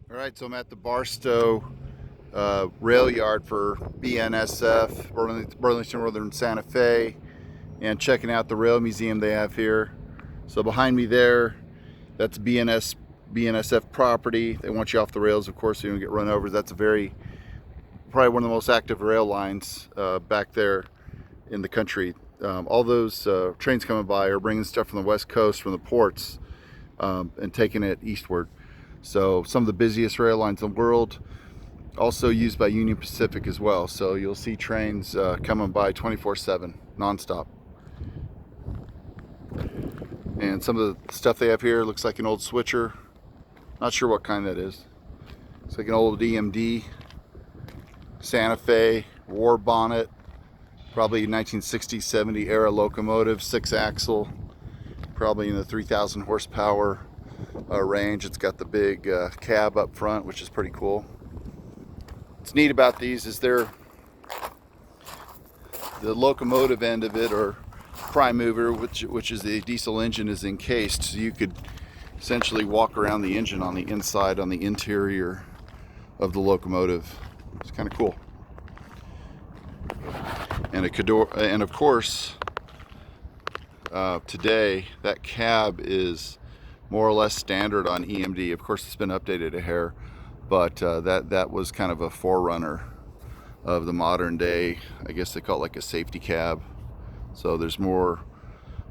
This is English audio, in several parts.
All right, so I'm at the Barstow rail yard for BNSF, Burlington Northern Santa Fe, and checking out the rail museum they have here. So behind me there, that's BNSF property. They want you off the rails, of course, so you don't get run over. That's probably one of the most active rail lines back there in the country. All those trains coming by are bringing stuff from the West Coast, from the ports, and taking it eastward. So some of the busiest rail lines in the world, also used by Union Pacific as well. So you'll see trains coming by 24/7, nonstop. And some of the stuff they have here looks like an old switcher. Not sure what kind that is. It's like an old EMD, Santa Fe, war bonnet, probably 1960s, 70 era locomotive, 6-axle, probably in the 3,000 horsepower range. It's got the big cab up front, which is pretty cool. What's neat about these is the locomotive end of it, or prime mover, which is the diesel engine, is encased, so you could essentially walk around the engine on the inside, on the interior of the locomotive. It's kind of cool. And of course, today that cab is more or less standard on EMD. Of course, it's been updated a hair, but that was kind of a forerunner of the modern day. I guess they call it like a safety cab. So there's more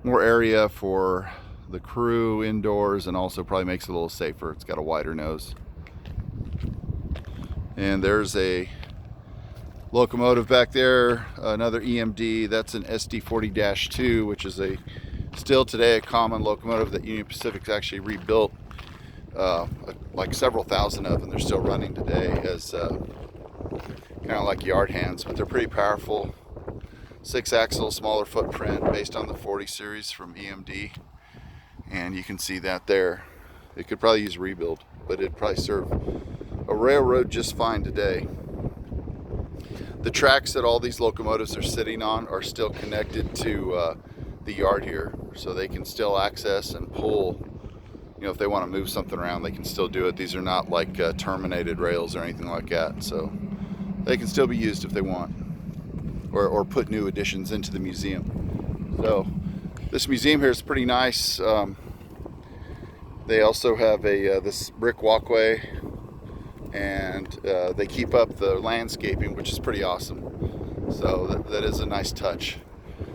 area for the crew indoors, and also probably makes it a little safer. It's got a wider nose. And there's a locomotive back there, another EMD. That's an SD40-2, which is still today a common locomotive that Union Pacific's actually rebuilt, like several thousand of them. They're still running today as kind of like yard hands, but they're pretty powerful. 6-axle, smaller footprint, based on the 40 series from EMD, and you can see that there. It could probably use a rebuild, but it'd probably serve a railroad just fine today. The tracks that all these locomotives are sitting on are still connected to the yard here, so they can still access and pull. If they want to move something around, they can still do it. These are not like terminated rails or anything like that, so they can still be used if they want, or put new additions into the museum. So this museum here is pretty nice. They also have this brick walkway, and they keep up the landscaping, which is pretty awesome. So that is a nice touch.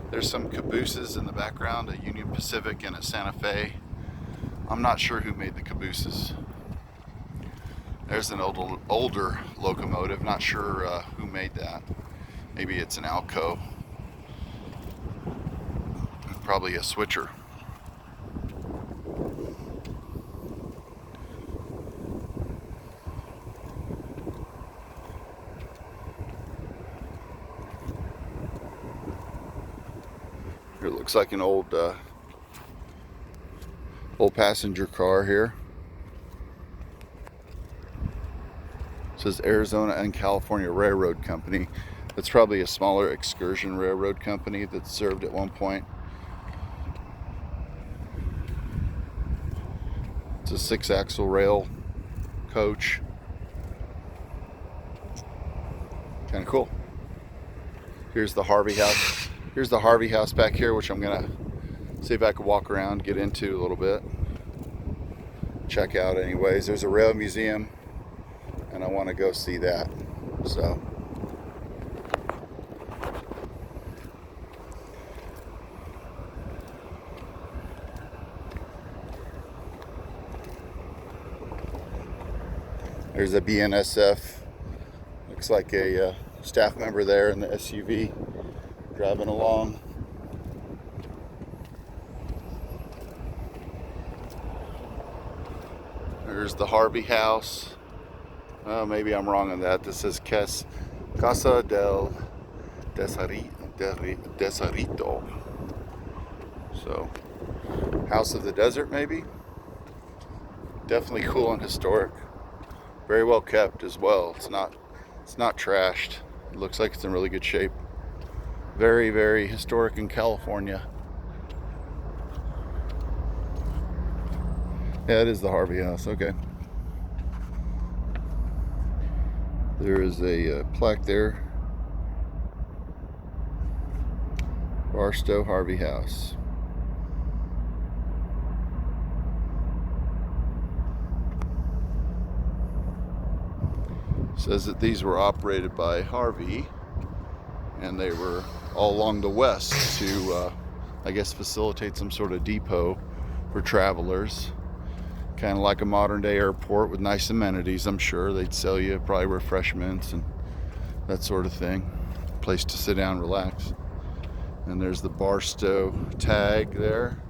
There's some cabooses in the background, a Union Pacific and a Santa Fe. I'm not sure who made the cabooses. There's an older locomotive, not sure who made that. Maybe it's an Alco. Probably a switcher. It looks like an old passenger car here. It says Arizona and California Railroad Company. That's probably a smaller excursion railroad company that served at one point. It's a 6-axle rail coach. Kind of cool. Here's the Harvey house. Here's the Harvey house back here, which I'm gonna see if I can walk around, get into a little bit, check out anyways. There's a rail museum, and I want to go see that. So there's a BNSF. Looks like a staff member there in the SUV driving along. There's the Harvey house. Oh, maybe I'm wrong on that. This says Casa del Desarito. So, House of the Desert, maybe? Definitely cool and historic. Very well kept as well. It's not trashed. It looks like it's in really good shape. Very, very historic in California. Yeah, it is the Harvey house. Okay. There is a plaque there. Barstow Harvey House. Says that these were operated by Harvey, and they were all along the west to, I guess, facilitate some sort of depot for travelers. Kind of like a modern day airport with nice amenities. I'm sure they'd sell you probably refreshments and that sort of thing. Place to sit down and relax. And there's the Barstow tag there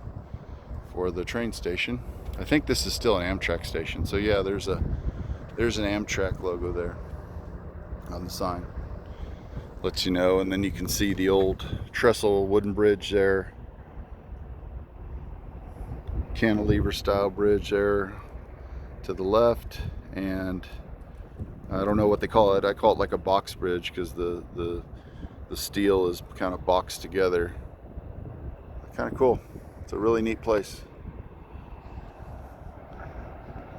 for the train station. I think this is still an Amtrak station. So yeah, there's an Amtrak logo there on the sign. Lets you know, and then you can see the old trestle wooden bridge there. Cantilever style bridge there to the left, and I don't know what they call it. I call it like a box bridge because the steel is kind of boxed together. Kind of cool. It's a really neat place.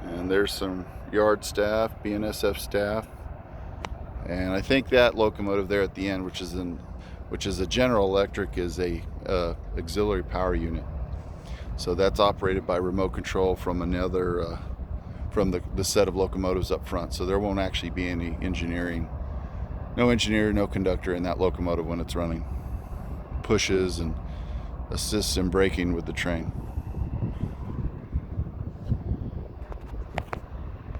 And there's some yard staff, BNSF staff, and I think that locomotive there at the end, which is a General Electric, is a auxiliary power unit. So that's operated by remote control from another, from the set of locomotives up front. So there won't actually be any engineering, no engineer, no conductor in that locomotive when it's running. Pushes and assists in braking with the train.